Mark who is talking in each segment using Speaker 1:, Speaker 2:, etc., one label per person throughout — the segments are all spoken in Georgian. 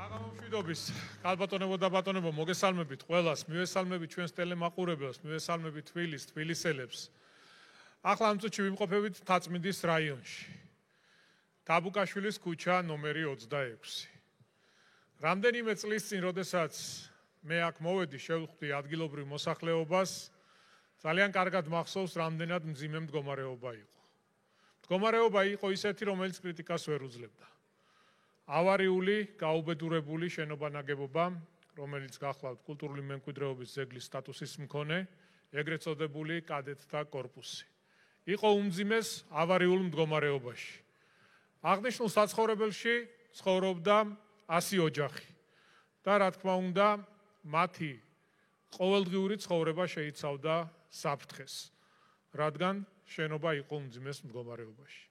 Speaker 1: საღამომშვიდობის ქალბატონებო და ბატონებო, მოგესალმებით ყველას, მივესალმებით ჩვენს ტელემაყურებელს, მივესალმებით თბილისელებს. ახლა ამ წუთში ვიმყოფებით თაწმინდის რაიონში. თაბუკაშვილის ქუჩა ნომერი 26. რამდენიმე წლის წინ, როდესაც მე აქ მოვედი, შევხვდი ადგილობრივ მოსახლეობას, ძალიან კარგად მახსოვს, რამდენად მძიმე მდგომარეობა იყო. მდგომარეობა იყო ისეთი, რომელიც კრიტიკას ვერ უძლებდა. ავარიული, გაუბედურებული შენობა-ნაგებობა, რომელიც გახლავთ კულტურული მემკვიდრეობის ძეგლის სტატუსის მქონე, ეგრეთ წოდებული კადეტთა კორპუსი. იყო უმძიმეს ავარიულ მდგომარეობაში. აღნიშნულ საცხოვრებელში ცხოვრობდა 100 ოჯახი და რა თქმა უნდა, მათი ყოველდღიური ცხოვრება შეიცავდა საფრთხეს, რადგან შენობა იყო უმძიმეს მდგომარეობაში.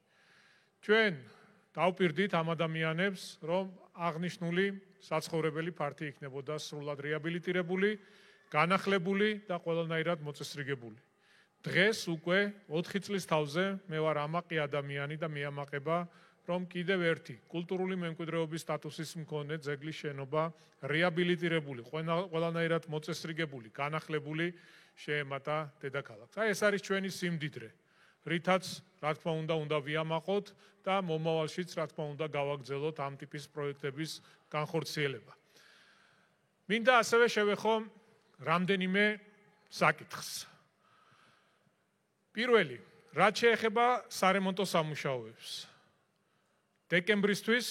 Speaker 1: ჩვენ დავპირდით ამ ადამიანებს, რომ აღნიშნული საცხოვრებელი ფართი იქნებოდა სრულად რეაბილიტირებული, განახლებული და ყველანაირად მოწესრიგებული. დღეს უკვე 4 წლის თავზე მე ვარ ამაყი ადამიანი და მეამაყება, რომ კიდევ ერთი კულტურული მემკვიდრეობის სტატუსის მქონე ძეგლის შენობა რეაბილიტირებული, ყველანაირად მოწესრიგებული, განახლებული შეემატა დედაქალაქს. ეს არის ჩვენი სიმდიდრე, რითაც რა თქმა უნდა ვიამაყოთ და მომავალშიც რა თქმა უნდა გავაგრძელოთ ამ ტიპის პროექტების განხორციელება. მინდა ასევე შევეხო რამდენიმე საკითხს. პირველი, რაც შეეხება სარემონტო სამუშაოებს. დეკემბრისთვის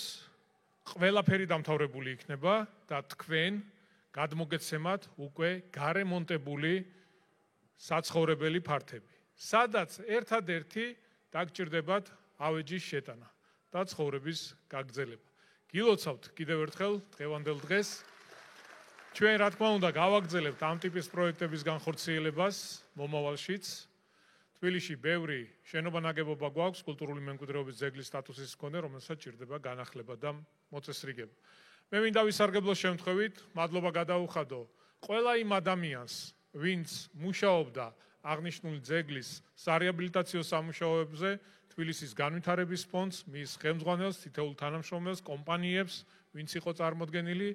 Speaker 1: ყველაფერი დამთავრებული იქნება და თქვენ გადმოგეცემათ უკვე გარემონტებული საცხოვრებელი ფართები, სადაც ერთადერთი დაგჭირდებათ ავეჯის შეტანა და ცხოვრების გაგრძელება. გილოცავთ კიდევ ერთხელ დღევანდელ დღეს ჩვენ რა თქმა უნდა გავაგრძელებთ ამ ტიპის პროექტების განხორციელებას მომავალშიც. თბილისში ბევრი შენობა-ნაგებობა გვაქვს კულტურული მემკვიდრეობის ძეგლის სტატუსის მქონე, რომელსაც ჭირდება განახლება და მოწესრიგება. მე მინდა ვისარგებლოს შემთხვევით, მადლობა გადაუხადო ყველა იმ ადამიანს, ვინც მუშაობდა აღნიშნული ძეგლის სარეაბილიტაციო სამუშაოებზე, თბილისის განვითარების ფონდს, მის ხელმძღვანელს, თითოეულ თანამშრომელს, კომპანიებს, ვინც იყო წარმოდგენილი,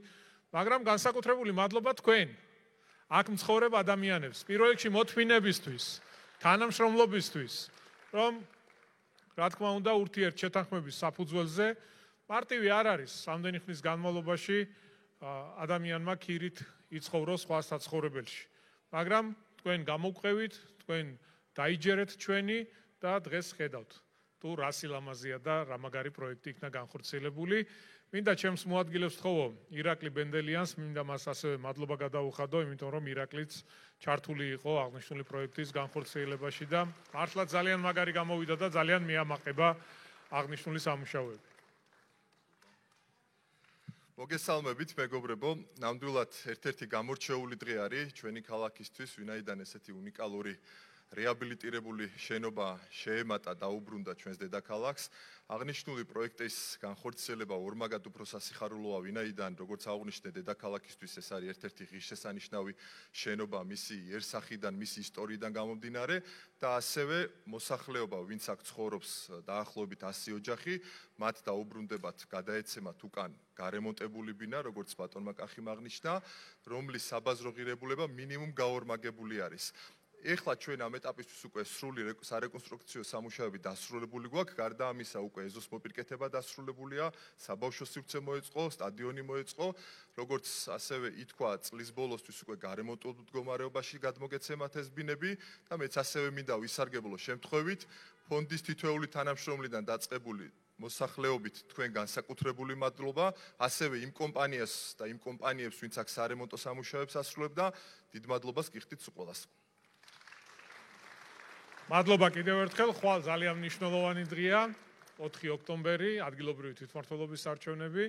Speaker 1: მაგრამ განსაკუთრებული მადლობა თქვენ, აქ მცხოვრებ ადამიანებს, პირველ რიგში მოთმინებისთვის, თანამშრომლობისთვის, რომ რა თქმა უნდა ურთიერთშეთანხმების საფუძველზე მარტივი არ არის რამდენი ხნის განმავლობაში ადამიანმა ქირით იცხოვროს სხვა საცხოვრებელში. მაგრამ თქვენ გამოვყევით, თქვენ დაიჯერეთ ჩვენი და დღეს ხედავთ, თუ რა სილამაზეა და რა მაგარი პროექტი იქნა განხორციელებული. მინდა ჩემს მოადგილეს ვთხოვო ირაკლი ბენდელიანს, მინდა მას ასევე მადლობა გადაუხადო, იმიტომ რომ ირაკლიც ჩართული იყო აღნიშნული პროექტის განხორციელებაში და მართლა ძალიან მაგარი გამოვიდა და ძალიან მეამაყება აღნიშნული სამუშაოები.
Speaker 2: მოგესალმებით მეგობრებო, ნამდვილად ერთ-ერთი გამორჩეული დღე არის ჩვენი ქალაქისთვის, ვინაიდან ესეთი უნიკალური რეაბილიტირებული შენობა შეემატა და დაუბრუნდა ჩვენს დედაქალაქს. აღნიშნული პროექტის განხორციელება ორმაგად უფრო სასიხარულოა, ვინაიდან როგორც აღნიშნე დედაქალაქისთვის ეს არის ერთ-ერთი ღირსშესანიშნავი შენობა მისი იერსახიდან, მისი ისტორიიდან გამომდინარე და ასევე მოსახლეობა, ვინც აქ ცხოვრობს დაახლოებით 100 ოჯახი, მათ დაუბრუნდებათ, გადაეცემათ უკან გარემონტებული ბინა, როგორც ბატონმა კახიმ აღნიშნა, რომლის საბაზრო ღირებულება მინიმუმ გაორმაგებული არის. ეხლა ჩვენ ამ ეტაპისთვის უკვე სრული სარეკონსტრუქციო სამუშაოები დასრულებული გვაქვს, გარდა ამისა უკვე ეზოს მოპირკეთება დასრულებულია, საბავშვო სივრცე მოეწყო, სტადიონი მოეწყო, როგორც ასევე ითქვა წლის ბოლოსთვის უკვე გარემონტულ მდგომარეობაში გადმოგეცემათ ეს ბინები და მეც ასევე მინდა ვისარგებლო შემთხვევით ფონდის თითოეული თანამშრომლიდან დაწყებული მოსახლეობით თქვენ განსაკუთრებული მადლობა, ასევე იმ კომპანიას და იმ კომპანიებს, ვინც აქ სარემონტო სამუშაოებს ასრულებდა, დიდ მადლობას გიხდით ყველას.
Speaker 1: მადლობა კიდევ ერთხელ, ხვალ ძალიან მნიშვნელოვანი დღეა, 4 ოქტომბერი, ადგილობრივი თვითმმართველობის არჩევნები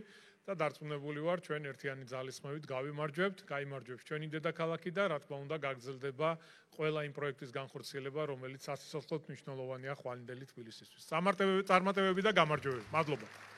Speaker 1: და დარწმუნებული ვარ, ჩვენ ერთიანი ძალისხმევით გავიმარჯვებთ, გაიმარჯვებს ჩვენი დედაქალაქი და რა თქმა უნდა გაგრძელდება ყველა იმ პროექტის განხორციელება, რომელიც სასიცოცხლოდ მნიშვნელოვანია ხვალინდელი თბილისისთვის. წარმატებები და გამარჯვებები. მადლობა.